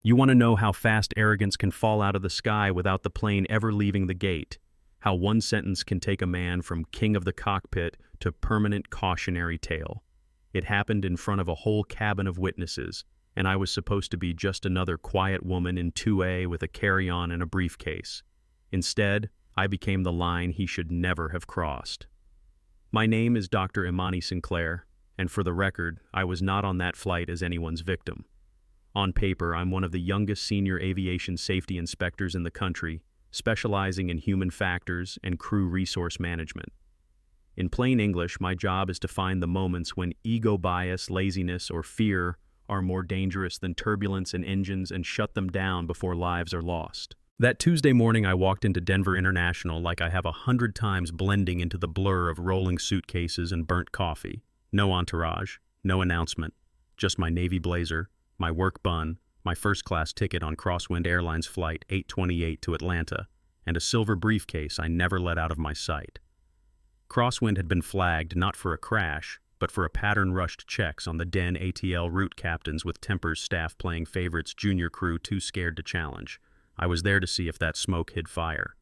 You want to know how fast arrogance can fall out of the sky without the plane ever leaving the gate? How one sentence can take a man from king of the cockpit to permanent cautionary tale. It happened in front of a whole cabin of witnesses, and I was supposed to be just another quiet woman in 2A with a carry-on and a briefcase. Instead, I became the line he should never have crossed. My name is Dr. Imani Sinclair, and for the record, I was not on that flight as anyone's victim. On paper, I'm one of the youngest senior aviation safety inspectors in the country, specializing in human factors and crew resource management. In plain English, my job is to find the moments when ego bias, laziness, or fear are more dangerous than turbulence in engines and shut them down before lives are lost. That Tuesday morning, I walked into Denver International like I have 100 times blending into the blur of rolling suitcases and burnt coffee. No entourage, no announcement, just my navy blazer, my work bun, my first-class ticket on Crosswind Airlines Flight 828 to Atlanta, and a silver briefcase I never let out of my sight. Crosswind had been flagged not for a crash, but for a pattern-rushed checks on the Den ATL route captains with Tempur's staff playing favorites junior crew too scared to challenge. I was there to see if that smoke hid fire.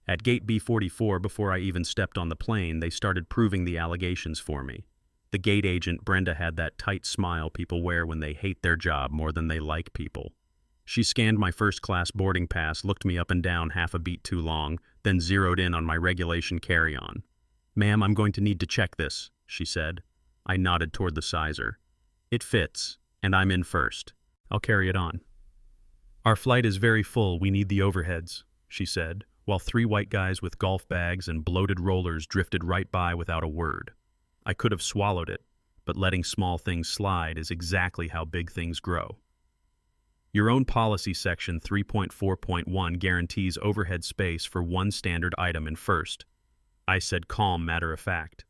At gate B44, before I even stepped on the plane, they started proving the allegations for me. The gate agent, Brenda, had that tight smile people wear when they hate their job more than they like people. She scanned my first-class boarding pass, looked me up and down half a beat too long, then zeroed in on my regulation carry-on. "Ma'am, I'm going to need to check this," she said. I nodded toward the sizer. "It fits, and I'm in first. I'll carry it on." "Our flight is very full, we need the overheads," she said, while 3 white guys with golf bags and bloated rollers drifted right by without a word. I could have swallowed it, but letting small things slide is exactly how big things grow. Your own policy section 3.4.1 guarantees overhead space for one standard item in first. I said calm, matter-of-fact.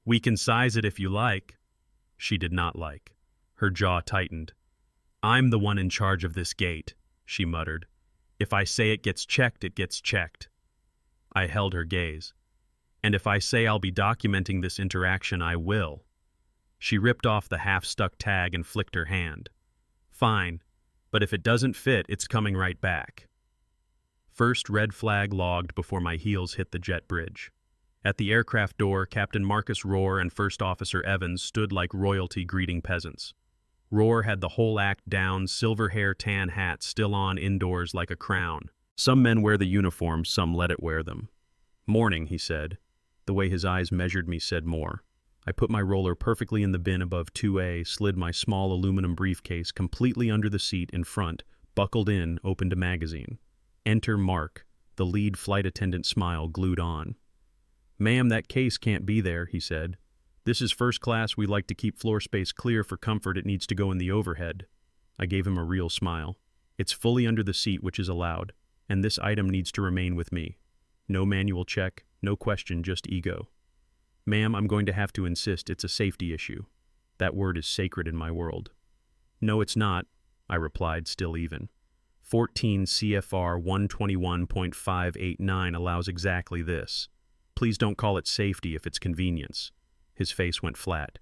"We can size it if you like." She did not like. Her jaw tightened. "I'm the one in charge of this gate," she muttered. "If I say it gets checked, it gets checked." I held her gaze. "And if I say I'll be documenting this interaction, I will." She ripped off the half-stuck tag and flicked her hand. "Fine, but if it doesn't fit, it's coming right back." First red flag logged before my heels hit the jet bridge. At the aircraft door, Captain Marcus Rohr and First Officer Evans stood like royalty greeting peasants. Rohr had the whole act down, silver hair, tan hat still on indoors like a crown. Some men wear the uniform, some let it wear them. "Morning," he said. The way his eyes measured me said more. I put my roller perfectly in the bin above 2A, slid my small aluminum briefcase completely under the seat in front, buckled in, opened a magazine. Enter Mark, the lead flight attendant smile glued on. "Ma'am, that case can't be there," he said. "This is first class. We like to keep floor space clear for comfort. It needs to go in the overhead." I gave him a real smile. "It's fully under the seat, which is allowed, and this item needs to remain with me. No manual check, no question, just ego." "Ma'am, I'm going to have to insist it's a safety issue. That word is sacred in my world." "No, it's not," I replied, still even. 14 CFR 121.589 allows exactly this. Please don't call it safety if it's convenience." His face went flat.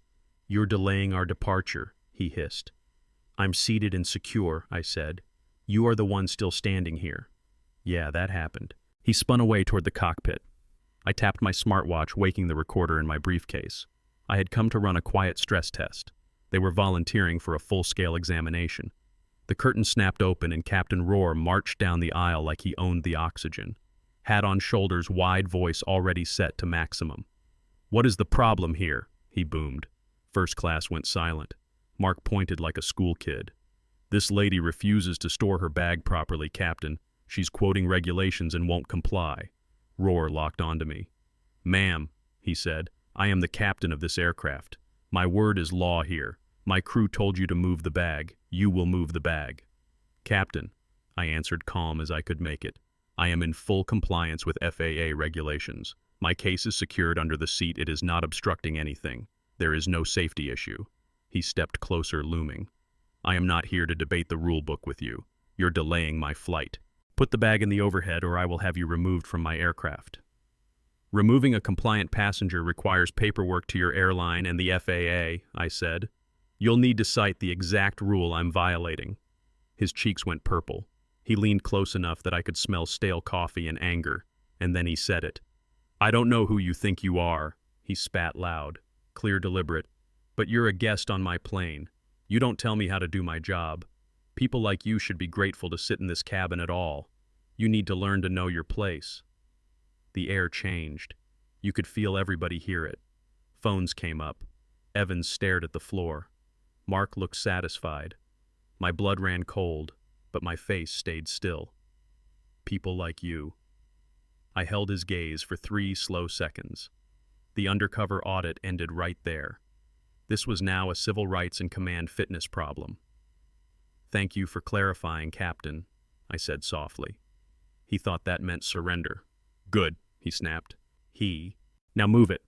"You're delaying our departure," he hissed. "I'm seated and secure," I said. "You are the one still standing here." Yeah, that happened. He spun away toward the cockpit. I tapped my smartwatch, waking the recorder in my briefcase. I had come to run a quiet stress test. They were volunteering for a full-scale examination. The curtain snapped open and Captain Rohr marched down the aisle like he owned the oxygen. Hat on shoulders, wide voice already set to maximum. "What is the problem here?" he boomed. First class went silent. Mark pointed like a school kid. "This lady refuses to store her bag properly, Captain. She's quoting regulations and won't comply." Rohr locked onto me. "Ma'am," he said, "I am the captain of this aircraft. My word is law here. My crew told you to move the bag. You will move the bag." "Captain," I answered, calm as I could make it, "I am in full compliance with FAA regulations. My case is secured under the seat. It is not obstructing anything. There is no safety issue." He stepped closer, looming. "I am not here to debate the rule book with you. You're delaying my flight. Put the bag in the overhead or I will have you removed from my aircraft." "Removing a compliant passenger requires paperwork to your airline and the FAA," I said. "You'll need to cite the exact rule I'm violating." His cheeks went purple. He leaned close enough that I could smell stale coffee and anger, and then he said it. "I don't know who you think you are," he spat loud, clear, deliberate, "but you're a guest on my plane. You don't tell me how to do my job. People like you should be grateful to sit in this cabin at all. You need to learn to know your place." The air changed. You could feel everybody hear it. Phones came up. Evans stared at the floor. Mark looked satisfied. My blood ran cold, but my face stayed still. "People like you." I held his gaze for 3 slow seconds. The undercover audit ended right there. This was now a civil rights and command fitness problem. "Thank you for clarifying, Captain," I said softly. He thought that meant surrender. "Good," he snapped. Now move it."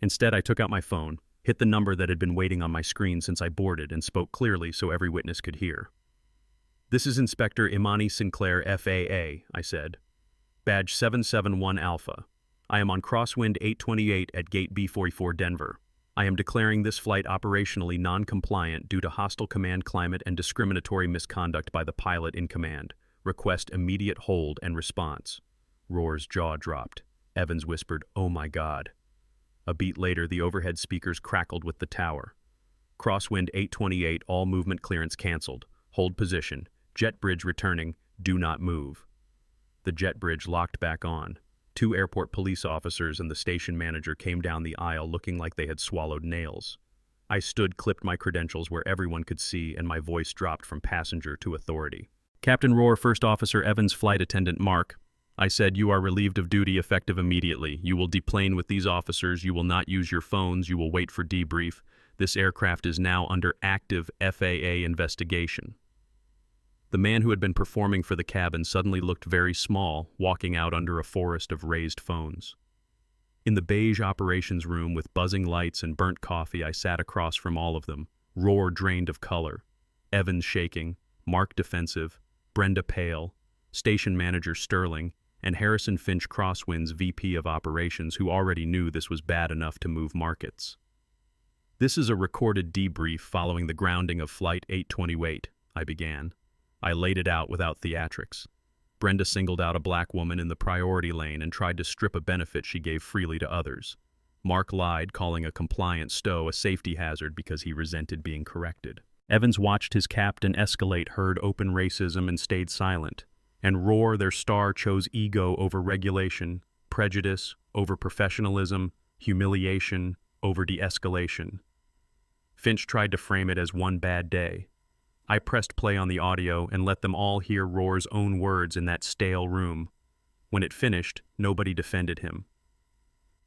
Instead, I took out my phone, hit the number that had been waiting on my screen since I boarded, and spoke clearly so every witness could hear. "This is Inspector Imani Sinclair, FAA," I said. "Badge 771 Alpha. I am on crosswind 828 at Gate B44 Denver. I am declaring this flight operationally non-compliant due to hostile command climate and discriminatory misconduct by the pilot in command. Request immediate hold and response." Roar's jaw dropped. Evans whispered, "Oh my God." A beat later, the overhead speakers crackled with the tower. "Crosswind 828, all movement clearance canceled. Hold position. Jet bridge returning. Do not move." The jet bridge locked back on. 2 airport police officers and the station manager came down the aisle looking like they had swallowed nails. I stood, clipped my credentials where everyone could see, and my voice dropped from passenger to authority. "Captain Roar, First Officer Evans, Flight Attendant Mark," I said, "you are relieved of duty effective immediately. You will deplane with these officers. You will not use your phones. You will wait for debrief. This aircraft is now under active FAA investigation." The man who had been performing for the cabin suddenly looked very small, walking out under a forest of raised phones. In the beige operations room with buzzing lights and burnt coffee, I sat across from all of them, Roar drained of color, Evans shaking, Mark defensive, Brenda pale, station manager Sterling, and Harrison Finch, Crosswind's VP of Operations, who already knew this was bad enough to move markets. "This is a recorded debrief following the grounding of Flight 828, I began. I laid it out without theatrics. Brenda singled out a black woman in the priority lane and tried to strip a benefit she gave freely to others. Mark lied, calling a compliant stow a safety hazard because he resented being corrected. Evans watched his captain escalate, heard open racism, and stayed silent. And Roar, their star, chose ego over regulation, prejudice over professionalism, humiliation over de-escalation. Finch tried to frame it as one bad day. I pressed play on the audio and let them all hear Roar's own words in that stale room. When it finished, nobody defended him.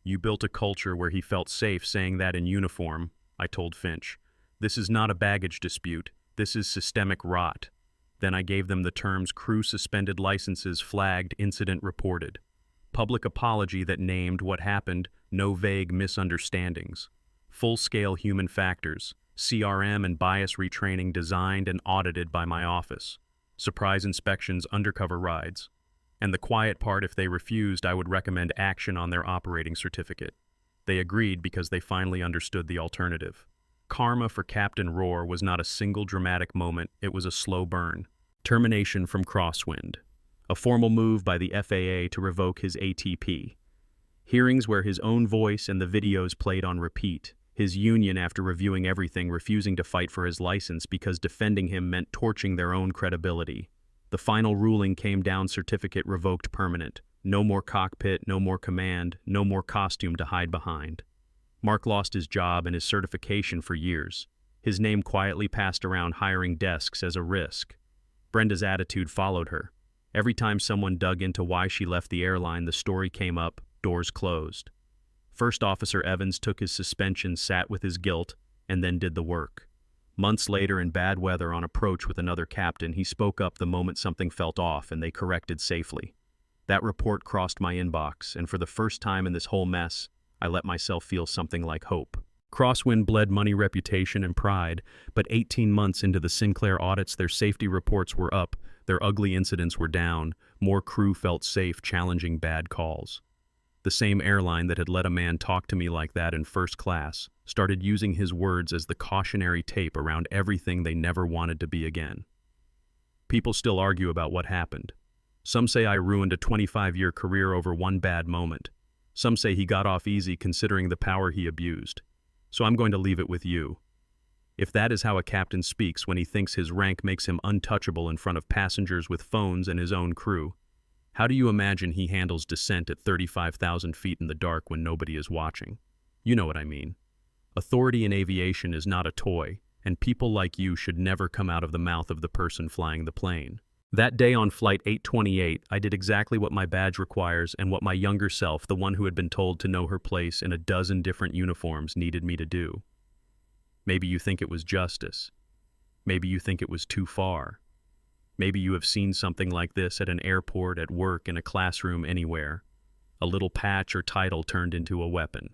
"You built a culture where he felt safe saying that in uniform," I told Finch. "This is not a baggage dispute. This is systemic rot." Then I gave them the terms crew suspended licenses flagged, incident reported. Public apology that named what happened, no vague misunderstandings. Full-scale human factors. CRM and bias retraining designed and audited by my office. Surprise inspections, undercover rides. And the quiet part, if they refused, I would recommend action on their operating certificate. They agreed because they finally understood the alternative. Karma for Captain Roar was not a single dramatic moment, it was a slow burn. Termination from Crosswind. A formal move by the FAA to revoke his ATP. Hearings where his own voice and the videos played on repeat. His union, after reviewing everything, refusing to fight for his license because defending him meant torching their own credibility. The final ruling came down, certificate revoked permanent. No more cockpit, no more command, no more costume to hide behind. Mark lost his job and his certification for years. His name quietly passed around hiring desks as a risk. Brenda's attitude followed her. Every time someone dug into why she left the airline, the story came up, doors closed. First Officer Evans took his suspension, sat with his guilt, and then did the work. Months later, in bad weather on approach with another captain, he spoke up the moment something felt off, and they corrected safely. That report crossed my inbox, and for the first time in this whole mess, I let myself feel something like hope. Crosswind bled money, reputation, and pride, but 18 months into the Sinclair audits, their safety reports were up, their ugly incidents were down, more crew felt safe challenging bad calls. The same airline that had let a man talk to me like that in first class started using his words as the cautionary tape around everything they never wanted to be again. People still argue about what happened. Some say I ruined a 25-year career over one bad moment. Some say he got off easy considering the power he abused. So I'm going to leave it with you. If that is how a captain speaks when he thinks his rank makes him untouchable in front of passengers with phones and his own crew, how do you imagine he handles descent at 35,000 feet in the dark when nobody is watching? You know what I mean. Authority in aviation is not a toy, and people like you should never come out of the mouth of the person flying the plane. That day on Flight 828, I did exactly what my badge requires and what my younger self, the one who had been told to know her place in a dozen different uniforms, needed me to do. Maybe you think it was justice. Maybe you think it was too far. Maybe you have seen something like this at an airport, at work, in a classroom, anywhere. A little patch or title turned into a weapon.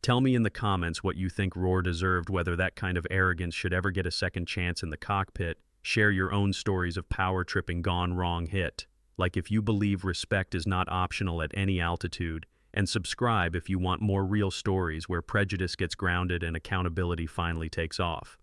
Tell me in the comments what you think Roar deserved, whether that kind of arrogance should ever get a second chance in the cockpit. Share your own stories of power tripping gone wrong hit. Like if you believe respect is not optional at any altitude, and subscribe if you want more real stories where prejudice gets grounded and accountability finally takes off.